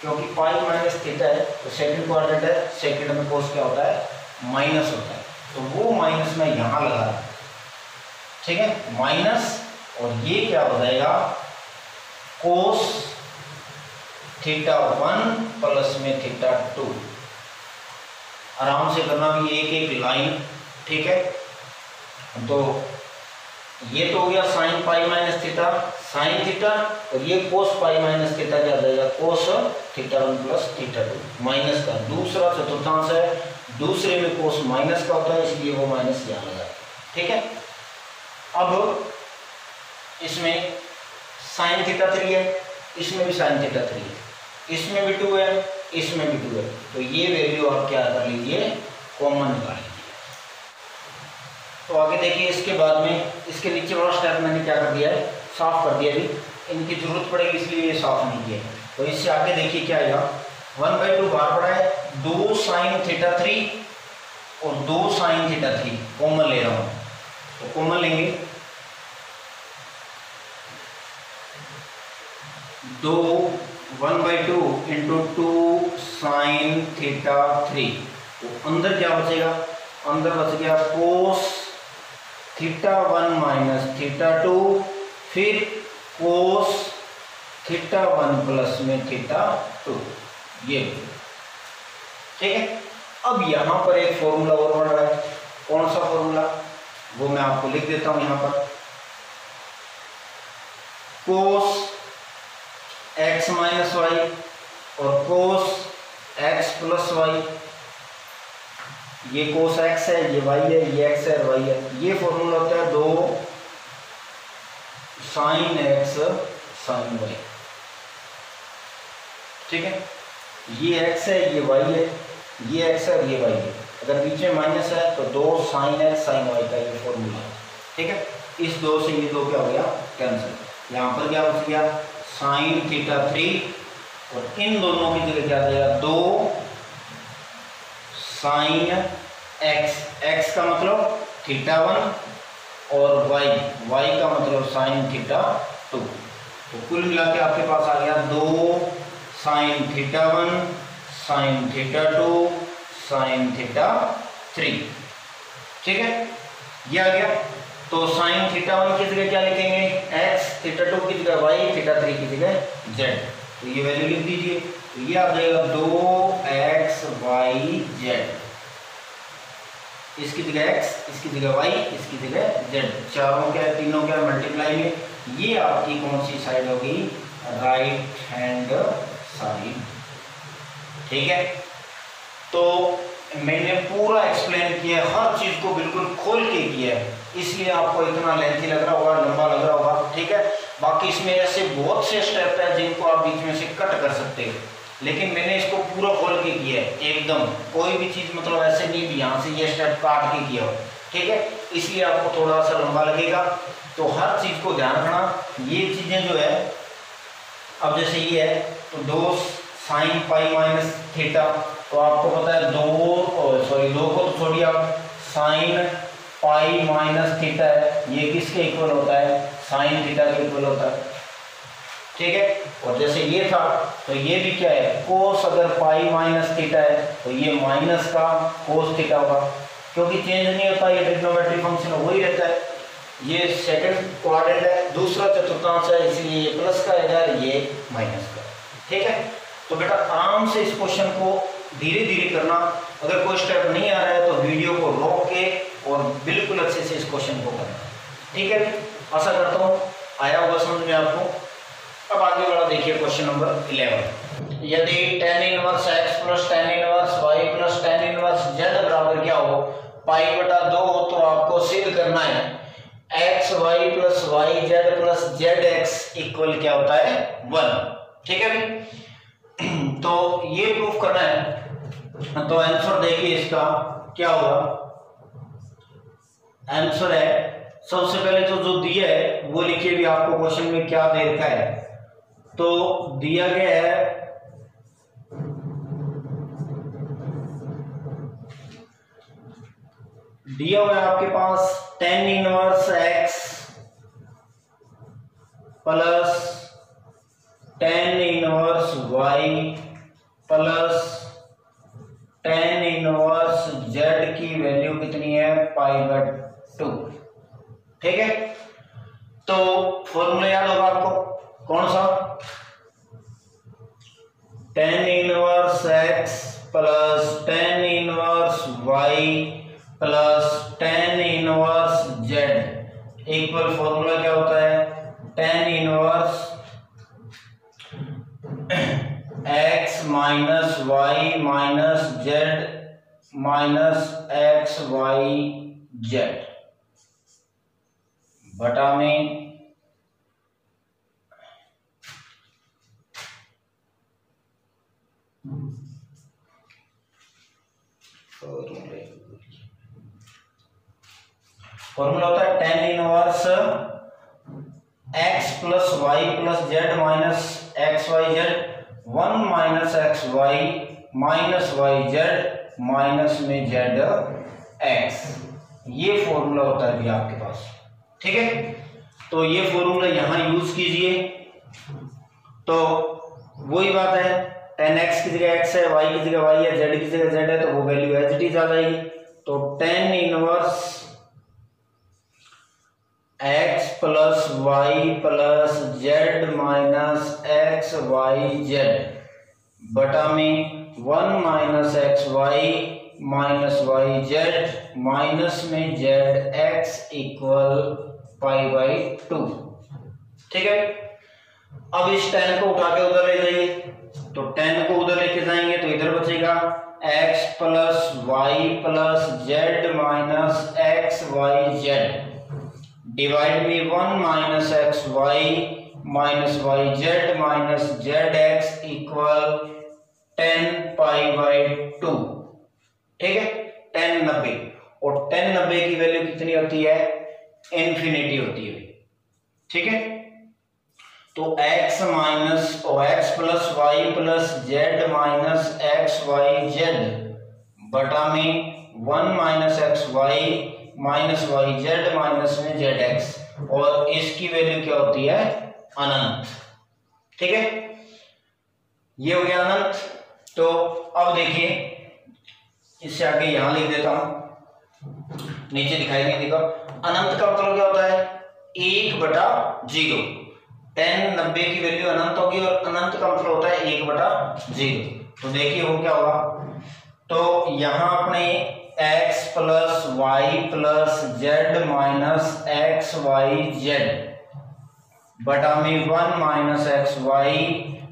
S1: क्योंकि पाई माइनस थीटा है तो सेकंड क्वाड्रेंट है, सेकंड में कोस क्या होता है, माइनस होता है, तो वो माइनस मैं यहाँ लगा रहा हूँ। ठीक है, माइनस, और ये क्या हो जाएगा, कोस थीटा 1 प्लस में थीटा 2। आराम से करना भी एक एक लाइन। ठीक है, तो ये तो हो गया sine pi minus theta, sine theta, और ये कोस पाई माइनस थीटा क्या आ जाएगा, कोस थीटा 1 प्लस थीटा 2, माइनस का दूसरा चतुर्थांश है, दूसरे में कोस माइनस का होता है, इसलिए वो माइनस यहाँ लगा। ठीक है, अब इसमें साइन थीटा 3 है, इसमें भी साइन थीटा 3 है, इसमें भी 2 है, इसमें भी 2 है, तो ये वैल्यू आप क्या कर लीजिए, कॉमन निकाल लीजिए। तो आगे देखिए, इसके बाद में इसके नीचे वाला स्टेप मैंने क्या कर दिया है, साफ कर दिया, अभी इनकी जरूरत पड़ेगी इसलिए ये साफ नहीं किया। तो इससे आगे देखिए क्या आएगा, 1/2 बाहर पड़ा है, 2 साइन थीटा 3 और 2 साइन थीटा 3 कॉमन ले रहा हूँ, तो कॉमन लेंगे, 1/2 इंटू 2 साइन थीटा 3, तो अंदर क्या बचेगा, अंदर बच गया कोस थीटा 1 माइनस थीटा 2, फिर कोस थीटा 1 प्लस में थीटा 2, ये। ठीक है, अब यहां पर एक फॉर्मूला और बन रहा है, कौन सा फॉर्मूला, वो मैं आपको लिख देता हूं यहां पर, कोस x माइनस वाई और कोस x प्लस वाई, ये कोस x है, ये y है, ये x है और y है, ये फॉर्मूला होता है 2 साइन x साइन y। ठीक है, ये x है, ये y है, ये x है और ये y है, अगर बीच में माइनस है तो 2 साइन x साइन y का ये फॉर्मूला है। ठीक है, इस 2 से ये 2 क्या हो गया, कैंसिल, यहाँ पर क्या बच गया, साइन थीटा 3 और इन दोनों की जगह क्या देगा, 2 साइन x, x का मतलब थीटा 1 और y का मतलब साइन थीटा 2, तो कुल मिला के आपके पास आ गया 2 sign theta 1 sine theta 2 sine theta 3। ठीक है, ये आ गया। तो साइन थीटा 1 की जगह क्या लिखेंगे, x, थीटा 2 की जगह y, थीटा 3 की जगह z, तो ये वैल्यू लिख दीजिए, तो ये आ जाएगा 2x y z, इसकी जगह x, इसकी जगह y, इसकी जगह z, चारों क्या तीनों क्या मल्टीप्लाई में, ये आपकी कौन सी साइड होगी, राइट हैंड साइड। ठीक है, तो मैंने पूरा एक्सप्लेन किया, हर चीज को बिल्कुल खोल के किया है, इसलिए आपको इतना लेंथी लग रहा होगा, लंबा लग रहा होगा। ठीक है, बाकी इसमें ऐसे बहुत से स्टेप है जिनको आप बीच में से कट कर सकते हैं, लेकिन मैंने इसको पूरा खोल के किया है एकदम, कोई भी चीज मतलब ऐसे नहीं भी यहाँ से ये स्टेप काट के किया हो। ठीक है, इसलिए आपको थोड़ा सा लंबा लगेगा। तो हर चीज को ध्यान रखना। ये चीजें जो है, अब जैसे ये है तो 2 साइन पाई माइनस थीटा, तो आपको पता है 2 को तो छोड़िए आप, साइन पाई माइनस थीटा है, ये किसके इक्वल होता है, साइन थीटा के इक्वल होता है, ठीक है। और जैसे ये था तो ये भी क्या है, कोस अगर पाई माइनस थीटा है तो ये माइनस का कोस थीटा होगा, क्योंकि चेंज नहीं होता, ये ट्रिग्नोमेट्रिक फंक्शन वही रहता है। ये सेकंड क्वाड्रेंट है, दूसरा चतुर्थांश है, इसलिए ये प्लस का है, ये माइनस का, ठीक है। तो बेटा आराम से इस क्वेश्चन को धीरे धीरे करना, अगर कोई स्टेप नहीं आ रहा है तो वीडियो को रोक के और बिल्कुल अच्छे से इस क्वेश्चन को करना, ठीक है। आशा करता हूँ आया होगा समझ में आपको। अब आगे वाला देखिए क्वेश्चन नंबर 11। यदि tan inverse x plus tan inverse y plus tan inverse z बराबर क्या हो, पाई बटा 2 हो, तो आपको सिद्ध करना है x y plus y z plus z x equal क्या होता है 1, ठीक है भाई। तो ये प्रूफ करना है, तो आंसर देखिए इसका क्या होगा। आंसर है, सबसे पहले तो जो दिया है वो लिखिए भी, आपको क्वेश्चन में क्या दे रखा है। तो दिया गया है दिया हुआ है आपके पास tan inverse x plus tan inverse y plus tan inverse z की वैल्यू कितनी है, π/2, ठीक है। तो फॉर्मूला याद होगा आपको, कौन सा, tan inverse x plus tan inverse y plus tan inverse z equal formula क्या होता है, tan inverse x minus y minus z minus x y z बटा में फॉर्मूला होता है tan inverse x plus y plus z minus x y z 1 minus x y minus y z minus में z x, ये formula होता है भी आपके पास, ठीक है। तो ये फॉर्मूला यहां यूज कीजिए, तो वही बात है, tan x की जगह x है, y की जगह y है, z की जगह z है, तो वो वैल्यू एज इट इज आ जाएगी। तो tan inverse x plus y plus z minus x y z बटा में 1 minus x y minus y z minus में जेड एक्स इक्वल π/2, ठीक है। अब इस tan को उठा के उधर ले जाइए, तो tan को उधर लेके जाएंगे तो इधर बचेगा x plus y plus z minus x y z divide में 1 minus x y minus y z minus z x equal 10 π/2, ठीक है। 10 90 और 10 90 की वैल्यू कितनी होती है, इन्फिनिटी होती है, ठीक है। तो x minus x plus y plus z minus x y z बटा में 1 minus x y minus y z minus में जेड एक्स, और इसकी वैल्यू क्या होती है, अनंत, ठीक है। ये हो गया अनंत। तो अब देखिए, इससे आगे यहां लिख देता हूं, नीचे दिखाई नहीं देगा। अनंत का मतलब क्या होता है, 1/0। tan 90 की वैल्यू अनंत होगी और अनंत का मतलब होता है 1/0। तो देखिए वो क्या होगा, तो यहां अपने x plus y plus z minus x y z बटा में 1 minus x y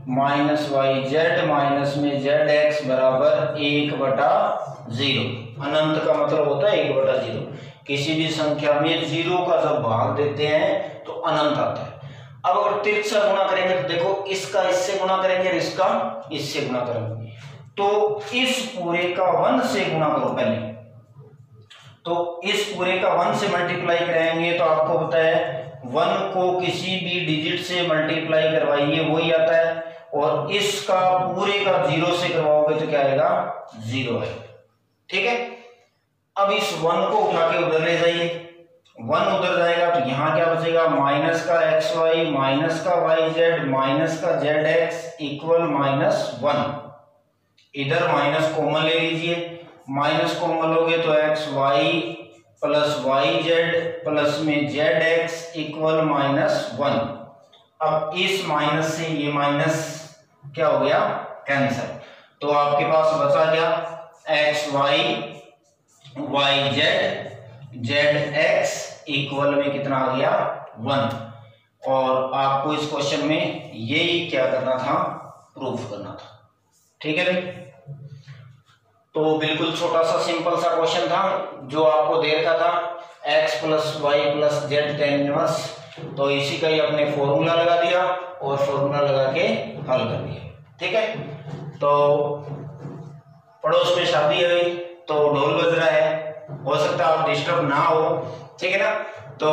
S1: minus y z minus में जेड एक्स बराबर 1/0। अनंत का मतलब होता है 1/0। किसी भी संख्या में 0 का जब भाग देते हैं तो अनंत आता है। अब अगर तिरछा गुणा करेंगे तो देखो, इसका इससे गुणा करेंगे और इसका इससे गुणा करेंगे, तो इस पूरे का 1 से गुणा करो पहले, तो इस पूरे का 1 से मल्टीप्लाई करेंगे तो आपको पता है 1 को किसी भी डिजिट से मल्टीप्लाई करवाइए वही आता है, और इसका पूरे का 0 से करवाओगे तो क्या आएगा, 0 है। ठीक है, अब इस 1 को उठा के उधर ले जाइए, 1 उधर जाएगा तो यहां क्या बचेगा, माइनस का xy माइनस का yz माइनस का zx इक्वल -1। इधर माइनस कॉमन ले लीजिए, माइनस कॉमन लोगे तो xy प्लस yz प्लस में zx इक्वल -1। अब इस माइनस से ये माइनस क्या हो गया, कैंसिल। तो आपके पास बचा क्या, xy yz zx इक्वल में कितना आ गया, 1। और आपको इस क्वेश्चन में यही क्या करना था, प्रूफ करना था। ठीक है भाई, तो बिल्कुल छोटा सा सिंपल सा क्वेश्चन था जो आपको दे रखा था, x plus y plus z tan inverse. तो इसी का ही अपने फॉर्मूला लगा दिया और फॉर्मूला लगा के हल कर दिया। ठीक है, तो पड़ोस में शादी है भाई, तो ढोल बज रहा है, हो सकता है आप डिस्टर्ब ना हो। ठीक है ना, तो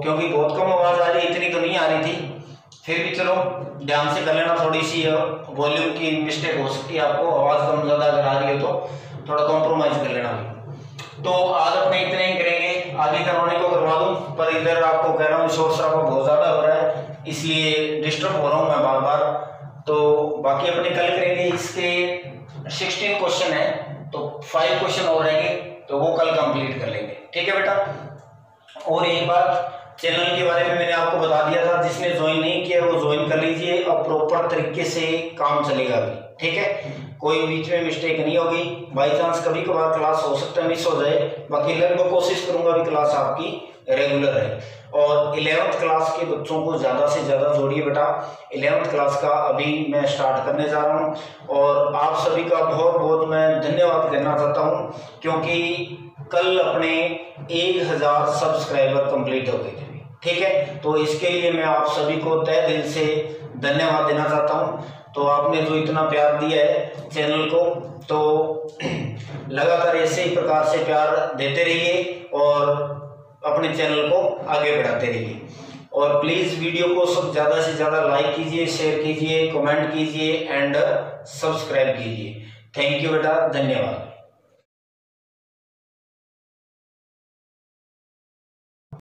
S1: क्योंकि बहुत कम आवाज आ रही, इतनी तो नहीं आ रही थी, फिर भी चलो ध्यान से कर लेना। थोड़ी सी वॉल्यूम की मिस्टेक हो सकती है, आपको आवाज कम ज्यादा अगर आ रही हो तो थोड़ा कॉम्प्रोमाइज कर लेना। तो आज अपने इतने ही करेंगे, आगे करवाने को करवा दूं, पर इधर आपको कह रहा हूँ शोर शराबा बहुत ज्यादा हो रहा है, इसलिए डिस्टर्ब हो रहा हूँ मैं बार बार। तो बाकी अपने कल करेंगे, इसके 16 क्वेश्चन है, तो 5 क्वेश्चन और रहेंगे, तो वो कल कंप्लीट कर लेंगे। ठीक है बेटा, और एक बात, चैनल के बारे में मैंने आपको बता दिया था, जिसने ज्वाइन नहीं किया वो ज्वाइन कर लीजिए, अब प्रॉपर तरीके से काम चलेगा अभी। ठीक है, कोई बीच में मिस्टेक नहीं होगी, बाई चांस कभी कभार क्लास हो सकता है मिस हो जाए, बाकी लगभग कोशिश करूंगा भी क्लास आपकी रेगुलर है। और 11th क्लास के बच्चों को ज्यादा से ज्यादा जोड़िए बेटा, 11th क्लास का अभी मैं स्टार्ट करने जा रहा हूँ, और आप सभी का बहुत बहुत मैं धन्यवाद करना चाहता हूँ, क्योंकि कल अपने 1000 सब्सक्राइबर कंप्लीट हो गए थे। ठीक है, तो इसके लिए मैं आप सभी को तहे दिल से धन्यवाद देना चाहता हूँ। तो आपने जो इतना प्यार दिया है चैनल को, तो लगातार ऐसे ही प्रकार से प्यार देते रहिए और अपने चैनल को आगे बढ़ाते रहिए। और प्लीज वीडियो को सब ज्यादा से ज्यादा लाइक कीजिए, शेयर कीजिए, कमेंट कीजिए एंड सब्सक्राइब कीजिए। थैंक यू बेटा, धन्यवाद।